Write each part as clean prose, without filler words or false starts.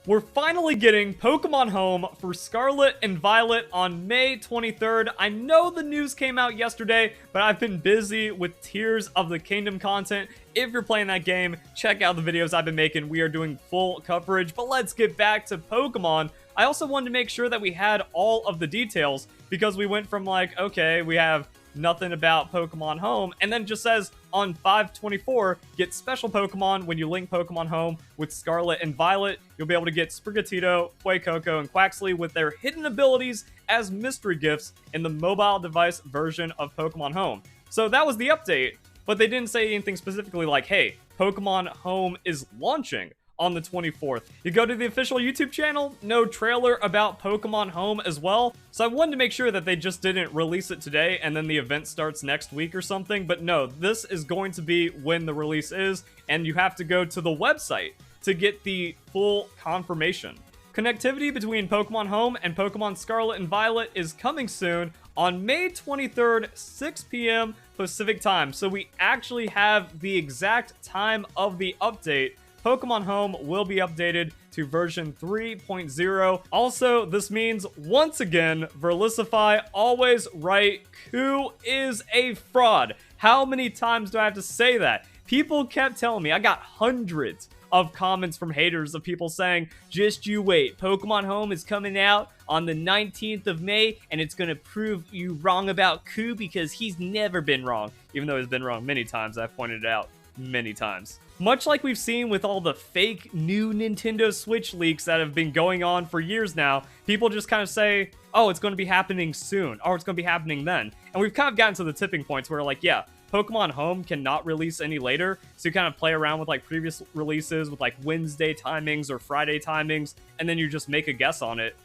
We're finally getting Pokemon Home for Scarlet and Violet on May 23rd. I know the news came out yesterday, but I've been busy with Tears of the Kingdom content. If you're playing that game, check out the videos I've been making. We are doing full coverage, but let's get back to Pokemon. I also wanted to make sure that we had all of the details because we went from like, okay, we have nothing about Pokemon Home, and then it just says on 5/24, get special Pokemon when you link Pokemon Home with Scarlet and Violet. You'll be able to get Sprigatito, Fuecoco, and Quaxly with their hidden abilities as mystery gifts in the mobile device version of Pokemon Home. So that was the update, but they didn't say anything specifically like, hey, Pokemon Home is launching on the 24th. You go to the official YouTube channel, no trailer about Pokemon Home as well. So I wanted to make sure that they just didn't release it today and then the event starts next week or something. But no, this is going to be when the release is, and you have to go to the website to get the full confirmation. Connectivity between Pokemon Home and Pokemon Scarlet and Violet is coming soon on May 23rd, 6 p.m. Pacific time. So we actually have the exact time of the update. Pokemon Home will be updated to version 3.0. Also, this means, once again, Verlisify always right, Ku is a fraud. How many times do I have to say that? People kept telling me, I got hundreds of comments from haters of people saying, just you wait, Pokemon Home is coming out on the 19th of May, and it's going to prove you wrong about Ku because he's never been wrong. Even though he's been wrong many times, I've pointed it out many times. Much like we've seen with all the fake new Nintendo Switch leaks that have been going on for years now, people just kind of say, oh, it's going to be happening soon, or it's going to be happening then. And we've kind of gotten to the tipping points where like, yeah, Pokemon Home cannot release any later, so you kind of play around with like previous releases with like Wednesday timings or Friday timings, and then you just make a guess on it.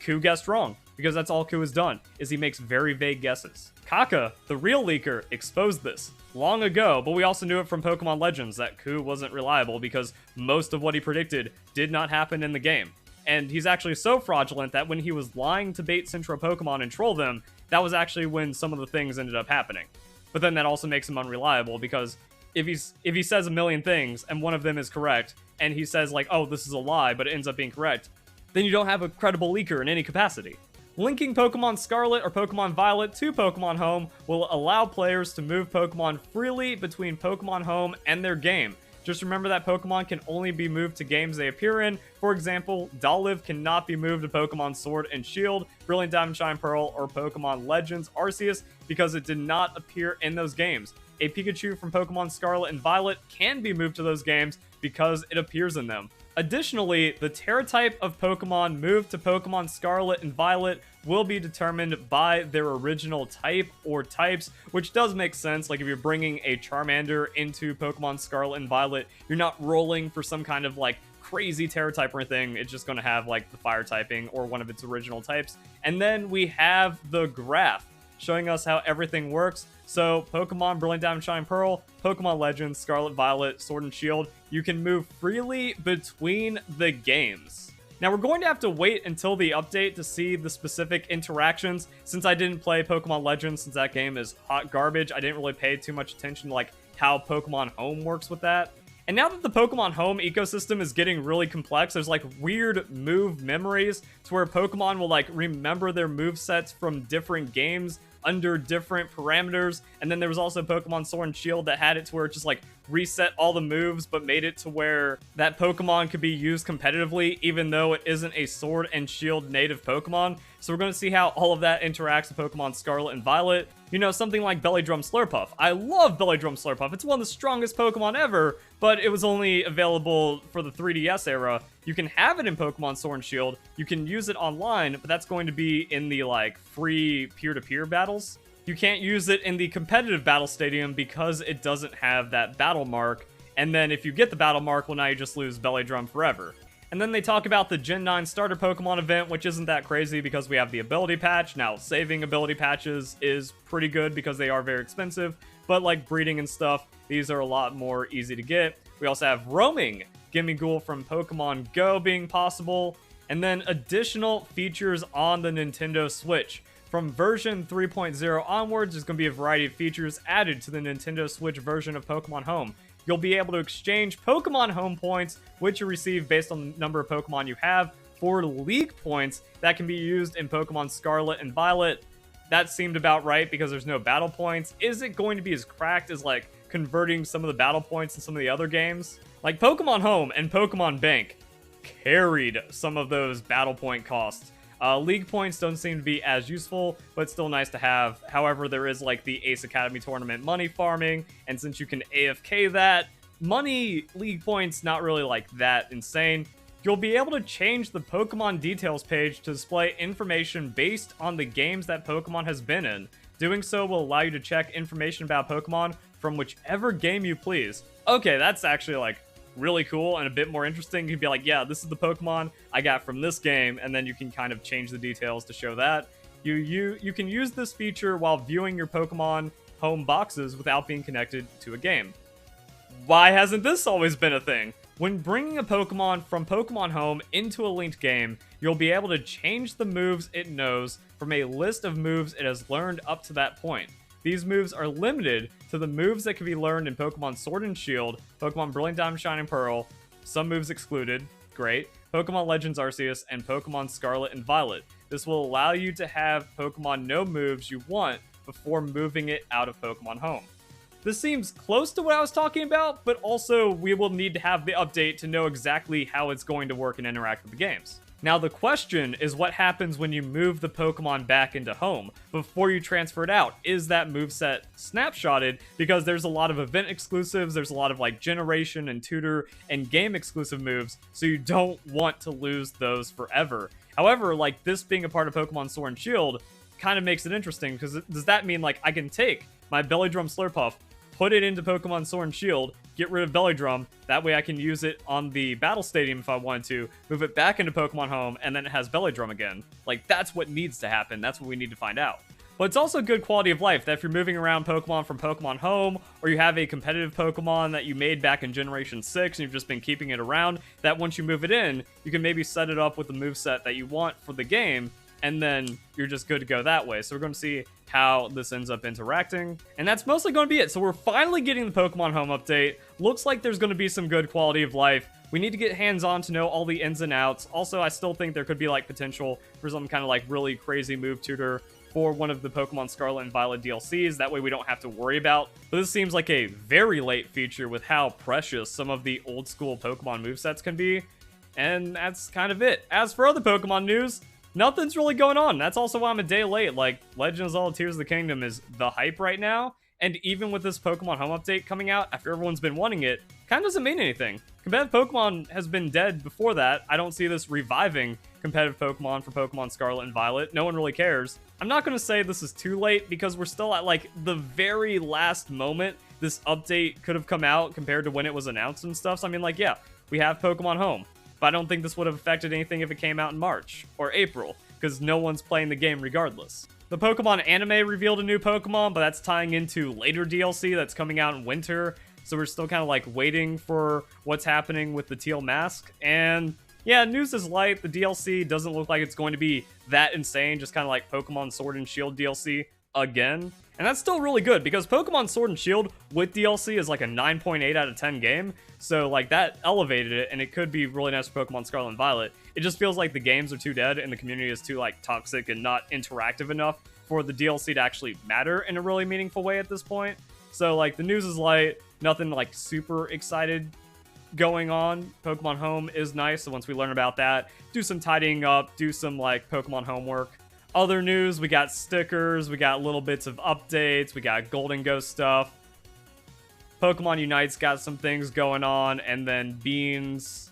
Ku guessed wrong, because that's all Ku has done, is he makes very vague guesses. Kaka, the real leaker, exposed this long ago, but we also knew it from Pokemon Legends that Ku wasn't reliable because most of what he predicted did not happen in the game. And he's actually so fraudulent that when he was lying to bait Central Pokemon and troll them, that was actually when some of the things ended up happening. But then that also makes him unreliable because if he says a million things and one of them is correct, and he says like, oh, this is a lie, but it ends up being correct, then you don't have a credible leaker in any capacity. Linking Pokemon Scarlet or Pokemon Violet to Pokemon Home will allow players to move Pokemon freely between Pokemon Home and their game. Just remember that Pokemon can only be moved to games they appear in. For example, Dolliv cannot be moved to Pokemon Sword and Shield, Brilliant Diamond Shine Pearl, or Pokemon Legends Arceus because it did not appear in those games. A Pikachu from Pokemon Scarlet and Violet can be moved to those games because it appears in them. Additionally, the Terra type of Pokemon moved to Pokemon Scarlet and Violet will be determined by their original type or types, which does make sense. Like if you're bringing a Charmander into Pokemon Scarlet and Violet, you're not rolling for some kind of like crazy Terra type or anything. It's just going to have like the fire typing or one of its original types. And then we have the graph showing us how everything works. So Pokemon Brilliant Diamond Shine Pearl, Pokemon Legends, Scarlet Violet, Sword and Shield, you can move freely between the games. Now we're going to have to wait until the update to see the specific interactions. Since I didn't play Pokemon Legends, since that game is hot garbage, I didn't really pay too much attention to like how Pokemon Home works with that. And now that the Pokemon Home ecosystem is getting really complex, there's like weird move memories to where Pokemon will like remember their movesets from different games under different parameters. And then there was also Pokemon Sword and Shield that had it to where it just like reset all the moves but made it to where that Pokemon could be used competitively even though it isn't a Sword and Shield native Pokemon. So we're going to see how all of that interacts with Pokemon Scarlet and Violet. You know, something like Belly Drum Slurpuff. I love Belly Drum Slurpuff. It's one of the strongest Pokemon ever, but it was only available for the 3DS era. You can have it in Pokemon Sword and Shield. You can use it online, but that's going to be in the like free peer-to-peer battles. You can't use it in the competitive battle stadium because it doesn't have that battle mark. And then if you get the battle mark, well, now you just lose Belly Drum forever. And then they talk about the Gen 9 starter Pokemon event, which isn't that crazy because we have the ability patch. Now, saving ability patches is pretty good because they are very expensive, but like breeding and stuff, these are a lot more easy to get. We also have roaming Gimmighoul from Pokemon Go being possible, and then additional features on the Nintendo Switch. From version 3.0 onwards, there's going to be a variety of features added to the Nintendo Switch version of Pokemon Home. you'll be able to exchange Pokemon Home points, which you receive based on the number of Pokemon you have, for League points that can be used in Pokemon Scarlet and Violet. That seemed about right because there's no battle points. Is it going to be as cracked as like converting some of the battle points in some of the other games? Like Pokemon Home and Pokemon Bank carried some of those battle point costs. League points don't seem to be as useful, but still nice to have. However, there is like the Ace Academy tournament money farming, and since you can AFK that, money League points not really like that insane. You'll be able to change the Pokemon details page to display information based on the games that Pokemon has been in. Doing so will allow you to check information about Pokemon from whichever game you please. Okay, that's actually like really cool and a bit more interesting. You can be like, yeah, this is the Pokemon I got from this game, and then you can kind of change the details to show that. You can use this feature while viewing your Pokemon Home boxes without being connected to a game. Why hasn't this always been a thing? When bringing a Pokemon from Pokemon Home into a linked game, you'll be able to change the moves it knows from a list of moves it has learned up to that point. These moves are limited to the moves that can be learned in Pokemon Sword and Shield, Pokemon Brilliant Diamond Shining Pearl, some moves excluded, great, Pokemon Legends Arceus, and Pokemon Scarlet and Violet. This will allow you to have Pokemon know moves you want before moving it out of Pokemon Home. This seems close to what I was talking about, but also we will need to have the update to know exactly how it's going to work and interact with the games. Now the question is what happens when you move the Pokemon back into Home before you transfer it out? Is that moveset snapshotted? Because there's a lot of event exclusives, there's a lot of like generation and tutor and game exclusive moves, so you don't want to lose those forever. However, like this being a part of Pokemon Sword and Shield kind of makes it interesting, because does that mean like I can take my Belly Drum Slurpuff, put it into Pokemon Sword and Shield, get rid of Belly Drum, that way I can use it on the Battle Stadium if I wanted to, move it back into Pokemon Home, and then it has Belly Drum again. Like, that's what needs to happen, that's what we need to find out. But it's also good quality of life that if you're moving around Pokemon from Pokemon Home, or you have a competitive Pokemon that you made back in Generation 6 and you've just been keeping it around, that once you move it in, you can maybe set it up with the moveset that you want for the game, and then you're just good to go that way. So we're going to see how this ends up interacting. And that's mostly going to be it. So we're finally getting the Pokemon Home update. Looks like there's going to be some good quality of life. We need to get hands-on to know all the ins and outs. Also, I still think there could be like potential for some kind of like really crazy move tutor for one of the Pokemon Scarlet and Violet DLCs. That way we don't have to worry about. But this seems like a very late feature with how precious some of the old school Pokemon movesets can be. And that's kind of it. As for other Pokemon news, nothing's really going on. That's also why I'm a day late. Like, Legend of Zelda Tears of the Kingdom is the hype right now. And even with this Pokemon Home update coming out after everyone's been wanting it, kind of doesn't mean anything. Competitive Pokemon has been dead before that. I don't see this reviving competitive Pokemon for Pokemon Scarlet and Violet. No one really cares. I'm not going to say this is too late because we're still at like the very last moment this update could have come out compared to when it was announced and stuff. So I mean, like, yeah, we have Pokemon Home. But I don't think this would have affected anything if it came out in March or April, because no one's playing the game regardless. The Pokemon anime revealed a new Pokemon, but that's tying into later DLC that's coming out in winter, so we're still kind of like waiting for what's happening with the teal mask. And yeah, news is light. The DLC doesn't look like it's going to be that insane, just kind of like Pokemon Sword and Shield DLC again. And that's still really good, because Pokemon Sword and Shield with DLC is like a 9.8 out of 10 game. So like that elevated it, and it could be really nice for Pokemon Scarlet and Violet. It just feels like the games are too dead and the community is too like toxic and not interactive enough for the DLC to actually matter in a really meaningful way at this point. So like the news is light, nothing like super excited going on. Pokemon Home is nice, so once we learn about that, do some tidying up, do some like Pokemon homework. Other news, we got stickers, we got little bits of updates, we got Golden Ghost stuff. Pokemon Unite's got some things going on, and then Beans.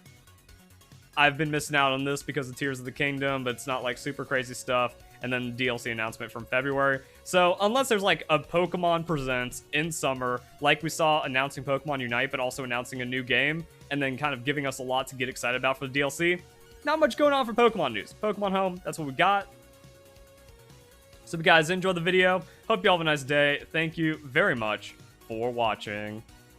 I've been missing out on this because of Tears of the Kingdom, but it's not like super crazy stuff. And then the DLC announcement from February. So unless there's like a Pokemon Presents in summer, like we saw announcing Pokemon Unite, but also announcing a new game, and then kind of giving us a lot to get excited about for the DLC, not much going on for Pokemon news. Pokemon Home, that's what we got. So if you guys enjoyed the video, hope you all have a nice day. Thank you very much for watching.